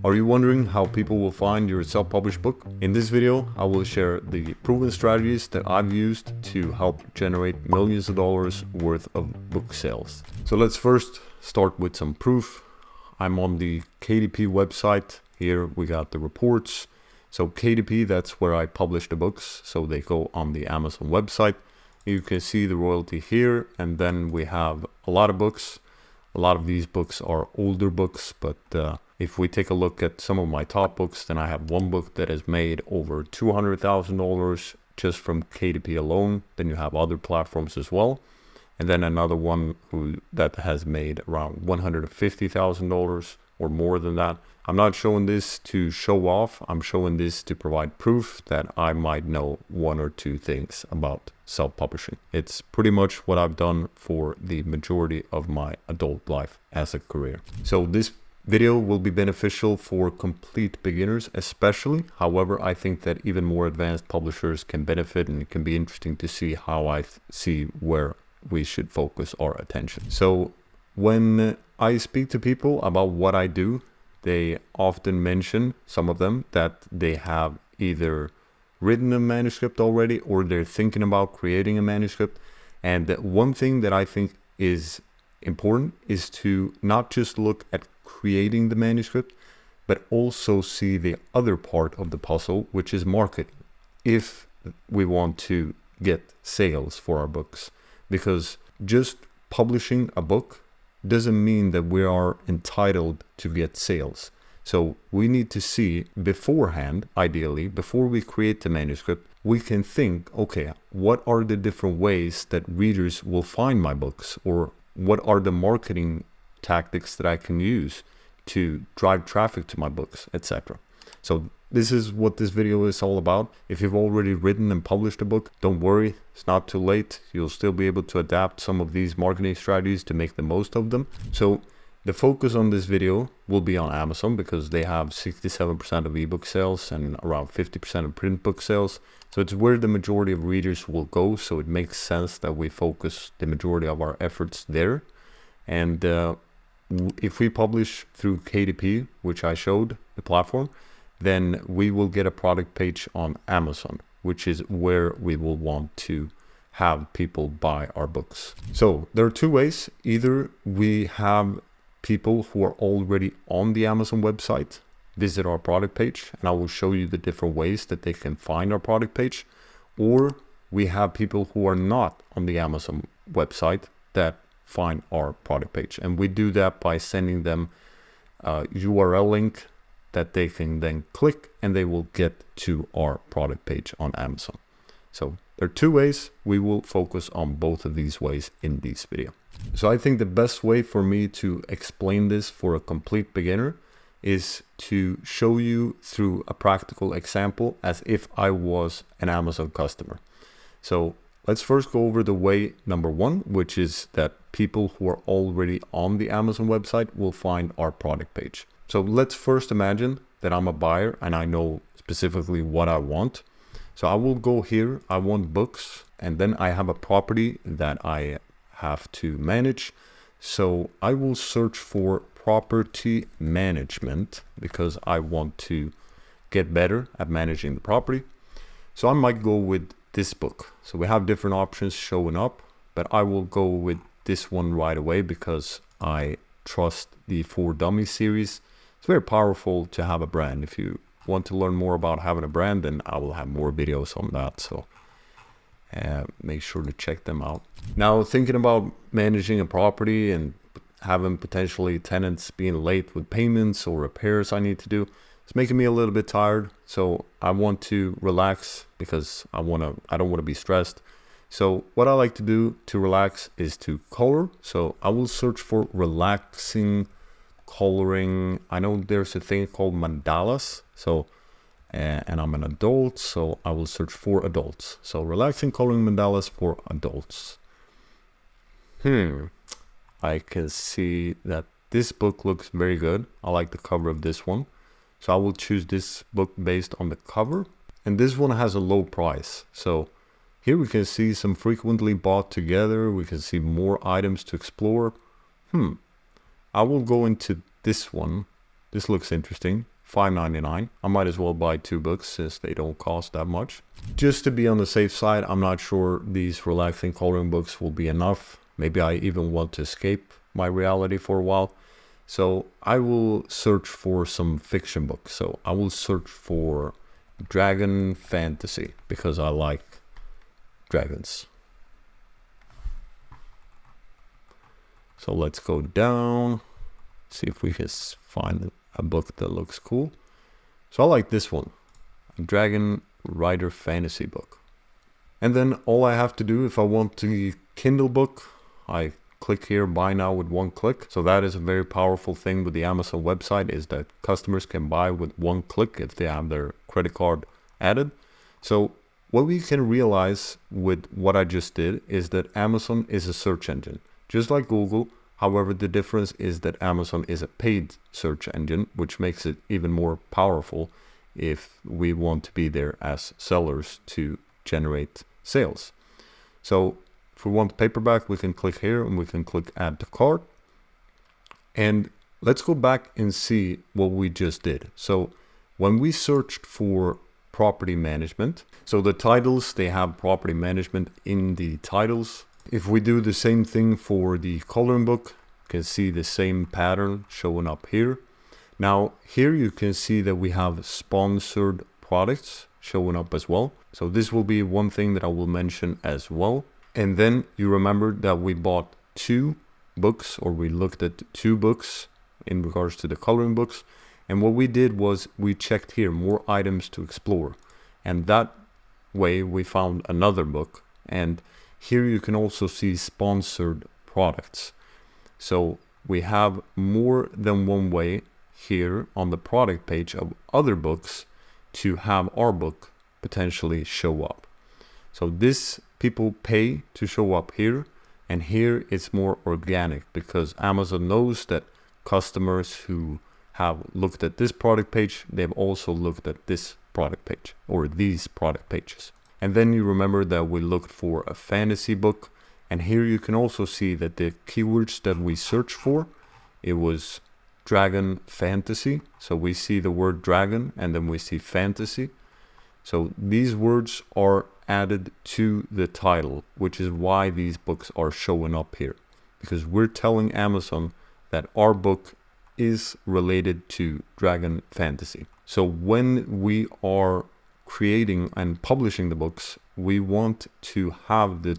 Are you wondering how people will find your self-published book? In this video, I will share the proven strategies that I've used to help generate millions of dollars worth of book sales. So let's first start with some proof. I'm on the KDP website. Here we got the reports. So KDP, that's where I publish the books. So they go on the Amazon website. You can see the royalty here, and then we have a lot of books. A lot of these books are older books, but if we take a look at some of my top books, then I have one book that has made over $200,000 just from KDP alone. Then you have other platforms as well. And then another one that has made around $150,000 or more than that. I'm not showing this to show off. I'm showing this to provide proof that I might know one or two things about self-publishing. It's pretty much what I've done for the majority of my adult life as a career. So this video will be beneficial for complete beginners especially. However, I think that even more advanced publishers can benefit, and it can be interesting to see how I see where we should focus our attention. So when I speak to people about what I do, they often mention, some of them, that they have either written a manuscript already or they're thinking about creating a manuscript. And one thing that I think is important is to not just look at creating the manuscript, but also see the other part of the puzzle, which is marketing, if we want to get sales for our books. Because just publishing a book doesn't mean that we are entitled to get sales. So we need to see beforehand, ideally, before we create the manuscript, we can think, okay, what are the different ways that readers will find my books? Or what are the marketing tactics that I can use to drive traffic to my books, etc. So this is what this video is all about. If you've already written and published a book, don't worry, it's not too late. You'll still be able to adapt some of these marketing strategies to make the most of them. So the focus on this video will be on Amazon, because they have 67% of ebook sales and around 50% of print book sales. So it's where the majority of readers will go. So it makes sense that we focus the majority of our efforts there. And if we publish through KDP, which I showed the platform, then we will get a product page on Amazon, which is where we will want to have people buy our books. So there are two ways. Either we have people who are already on the Amazon website visit our product page, and I will show you the different ways that they can find our product page, or we have people who are not on the Amazon website that find our product page. And we do that by sending them a URL link that they can then click, and they will get to our product page on Amazon. So there are two ways. We will focus on both of these ways in this video. So I think the best way for me to explain this for a complete beginner is to show you through a practical example as if I was an Amazon customer. So let's first go over the way number one, which is that people who are already on the Amazon website will find our product page. So let's first imagine that I'm a buyer and I know specifically what I want. So I will go here, I want books, and then I have a property that I have to manage. So I will search for property management because I want to get better at managing the property. So I might go with this book. So we have different options showing up, but I will go with this one right away because I trust the For Dummies series. It's very powerful to have a brand. If you want to learn more about having a brand, then I will have more videos on that. So make sure to check them out. Now, thinking about managing a property and having potentially tenants being late with payments or repairs I need to do, it's making me a little bit tired. So I want to relax because I don't want to be stressed. So what I like to do to relax is to color. So I will search for relaxing coloring. I know there's a thing called mandalas. So and I'm an adult, so I will search for adults. So relaxing coloring mandalas for adults. I can see that this book looks very good. I like the cover of this one. So I will choose this book based on the cover. And this one has a low price. So here we can see some frequently bought together. We can see more items to explore. I will go into this one. This looks interesting. $5.99. I might as well buy 2 books since they don't cost that much. Just to be on the safe side, I'm not sure these relaxing coloring books will be enough. Maybe I even want to escape my reality for a while. So I will search for some fiction books. So I will search for Dragon Fantasy because I like dragons. So let's go down, see if we can find a book that looks cool. So I like this one, a Dragon Rider fantasy book. And then all I have to do if I want the Kindle book, I click here, buy now with 1 click. So that is a very powerful thing with the Amazon website, is that customers can buy with 1 click if they have their credit card added. So what we can realize with what I just did is that Amazon is a search engine, just like Google. However, the difference is that Amazon is a paid search engine, which makes it even more powerful if we want to be there as sellers to generate sales. So if we want paperback, we can click here and we can click add to cart. And let's go back and see what we just did. So when we searched for property management, so the titles, they have property management in the titles. If we do the same thing for the coloring book, you can see the same pattern showing up here. Now here you can see that we have sponsored products showing up as well. So this will be one thing that I will mention as well. And then you remember that we bought 2 books, or we looked at 2 books in regards to the coloring books. And what we did was we checked here more items to explore. And that way we found another book. And here you can also see sponsored products. So we have more than one way here on the product page of other books to have our book potentially show up. So this people pay to show up here, and here it's more organic because Amazon knows that customers who have looked at this product page, they've also looked at this product page or these product pages. And then you remember that we looked for a fantasy book, and here you can also see that the keywords that we searched for, it was Dragon Fantasy. So we see the word dragon and then we see fantasy. So these words are added to the title, which is why these books are showing up here, because we're telling Amazon that our book is related to Dragon Fantasy. So when we are creating and publishing the books, we want to have the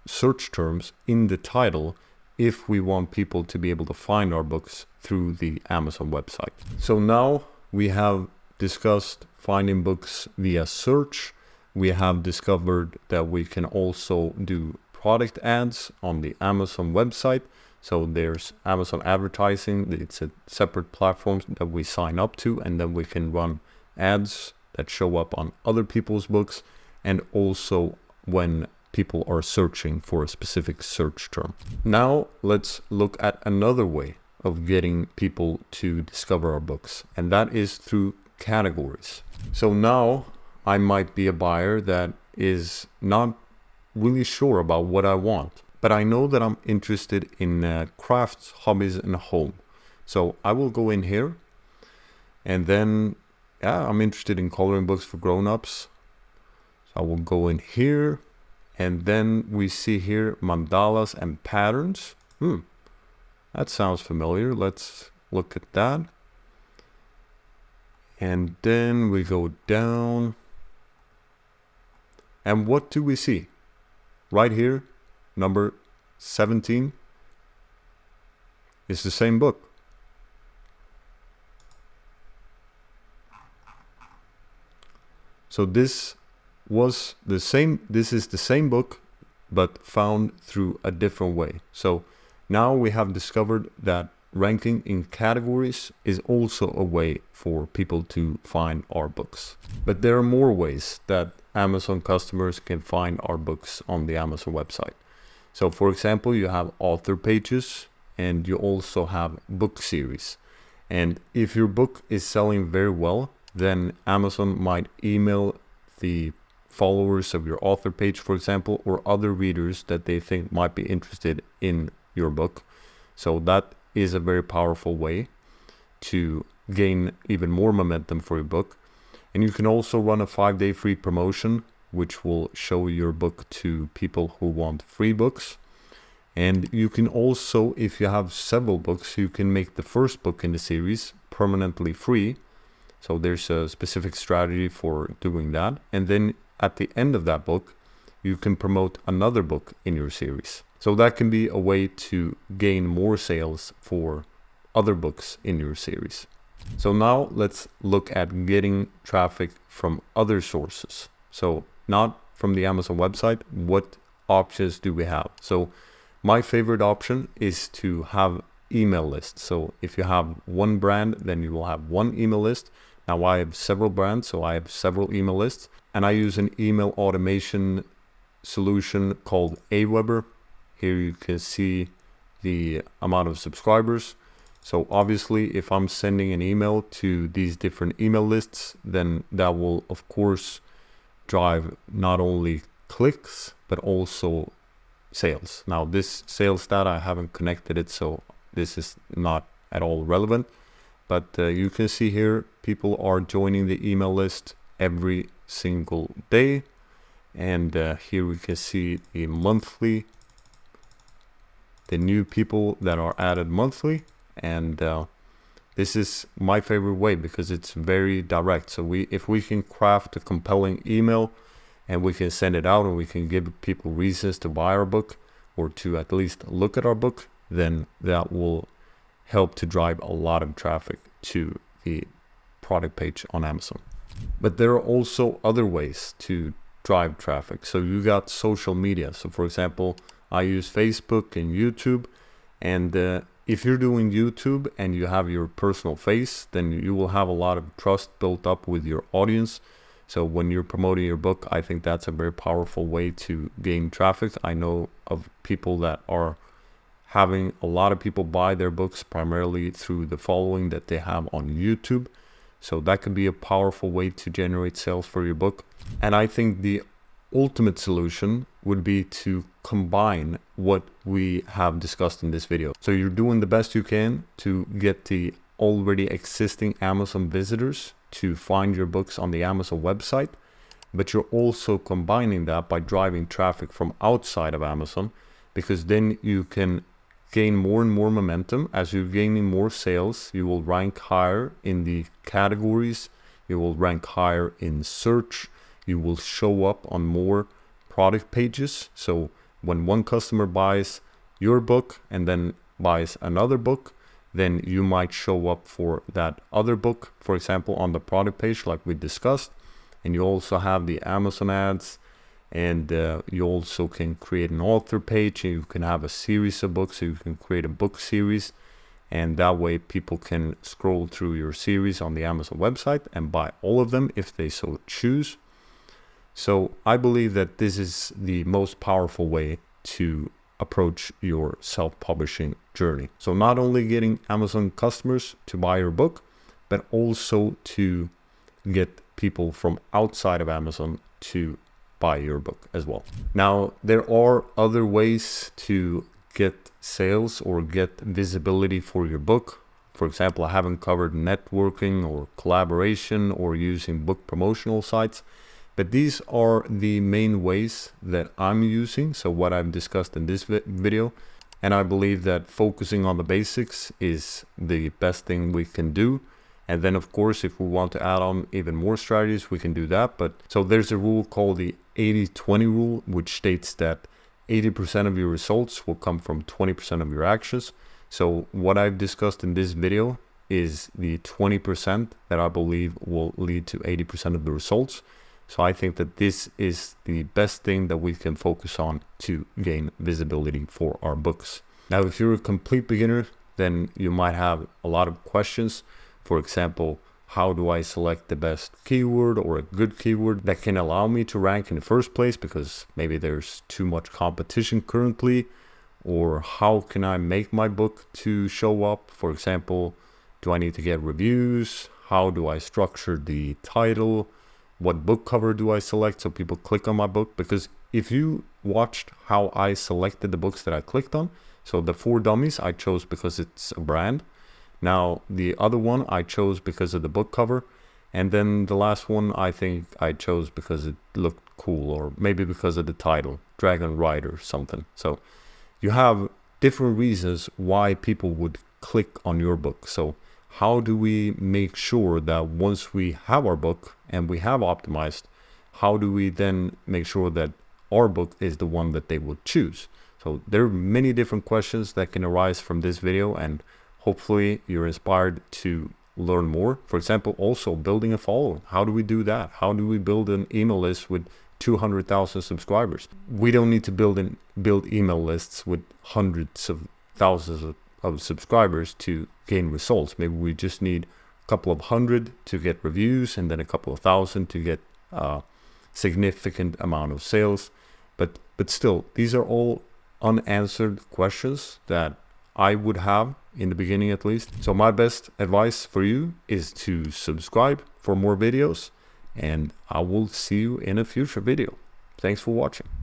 search terms in the title if we want people to be able to find our books through the Amazon website. So now we have discussed finding books via search. We have discovered that we can also do product ads on the Amazon website. So there's Amazon advertising. It's a separate platform that we sign up to, and then we can run ads that show up on other people's books, and also when people are searching for a specific search term. Now let's look at another way of getting people to discover our books, and that is through categories. So now I might be a buyer that is not really sure about what I want, but I know that I'm interested in crafts, hobbies, and home. So I will go in here, and then I'm interested in coloring books for grown-ups. So I will go in here, and then we see here mandalas and patterns. That sounds familiar. Let's look at that. And then we go down. And what do we see? Right here, number 17 is the same book. So this was the same, this is the same book, but found through a different way. So now we have discovered that ranking in categories is also a way for people to find our books. But there are more ways that Amazon customers can find our books on the Amazon website. So for example, you have author pages, and you also have book series. And if your book is selling very well, then Amazon might email the followers of your author page, for example, or other readers that they think might be interested in your book. So that is a very powerful way to gain even more momentum for your book. And you can also run a 5-day free promotion, which will show your book to people who want free books. And you can also, if you have several books, you can make the first book in the series permanently free. So there's a specific strategy for doing that. And then at the end of that book, you can promote another book in your series. So that can be a way to gain more sales for other books in your series. So now let's look at getting traffic from other sources. So not from the Amazon website, what options do we have? So my favorite option is to have email lists. So if you have one brand, then you will have one email list. Now I have several brands, so I have several email lists, and I use an email automation solution called Aweber. Here you can see the amount of subscribers. So obviously if I'm sending an email to these different email lists, then that will of course drive not only clicks but also sales. Now this sales data, I haven't connected it, so this is not at all relevant, but you can see here people are joining the email list every single day. And here we can see the monthly, the new people that are added monthly. And this is my favorite way because it's very direct. So if we can craft a compelling email and we can send it out and we can give people reasons to buy our book or to at least look at our book, then that will help to drive a lot of traffic to the product page on Amazon. But there are also other ways to drive traffic. So you got social media. So for example, I use Facebook and YouTube, and if you're doing YouTube and you have your personal face, then you will have a lot of trust built up with your audience. So when you're promoting your book, I think that's a very powerful way to gain traffic. I know of people that are having a lot of people buy their books primarily through the following that they have on YouTube. So that could be a powerful way to generate sales for your book. And I think the ultimate solution would be to combine what we have discussed in this video. So you're doing the best you can to get the already existing Amazon visitors to find your books on the Amazon website, but you're also combining that by driving traffic from outside of Amazon, because then you can gain more and more momentum. As you're gaining more sales, you will rank higher in the categories, you will rank higher in search, you will show up on more product pages. So when one customer buys your book and then buys another book, then you might show up for that other book, for example, on the product page like we discussed. And you also have the Amazon ads, and you also can create an author page, and you can have a series of books, so you can create a book series, and that way people can scroll through your series on the Amazon website and buy all of them if they so choose. So I believe that this is the most powerful way to approach your self-publishing journey. So not only getting Amazon customers to buy your book, but also to get people from outside of Amazon to buy your book as well. Now, there are other ways to get sales or get visibility for your book. For example, I haven't covered networking or collaboration or using book promotional sites, but these are the main ways that I'm using. So what I've discussed in this video, and I believe that focusing on the basics is the best thing we can do. And then of course, if we want to add on even more strategies, we can do that. But so there's a rule called the 80-20 rule, which states that 80% of your results will come from 20% of your actions. So what I've discussed in this video is the 20% that I believe will lead to 80% of the results. So I think that this is the best thing that we can focus on to gain visibility for our books. Now, if you're a complete beginner, then you might have a lot of questions. For example, how do I select the best keyword or a good keyword that can allow me to rank in the first place, because maybe there's too much competition currently? Or how can I make my book to show up? For example, do I need to get reviews? How do I structure the title? What book cover do I select so people click on my book? Because if you watched how I selected the books that I clicked on, so the 4 Dummies I chose because it's a brand, Now, the other one I chose because of the book cover. And then the last one I think I chose because it looked cool, or maybe because of the title, Dragon Rider something. So you have different reasons why people would click on your book. So how do we make sure that once we have our book and we have optimized, how do we then make sure that our book is the one that they would choose? So there are many different questions that can arise from this video, and hopefully you're inspired to learn more. For example, also building a following. How do we do that? How do we build an email list with 200,000 subscribers? We don't need to build email lists with hundreds of thousands of subscribers to gain results. Maybe we just need a couple of hundred to get reviews, and then a couple of thousand to get significant amount of sales. But still, these are all unanswered questions that I would have in the beginning, at least. So my best advice for you is to subscribe for more videos, and I will see you in a future video. Thanks for watching.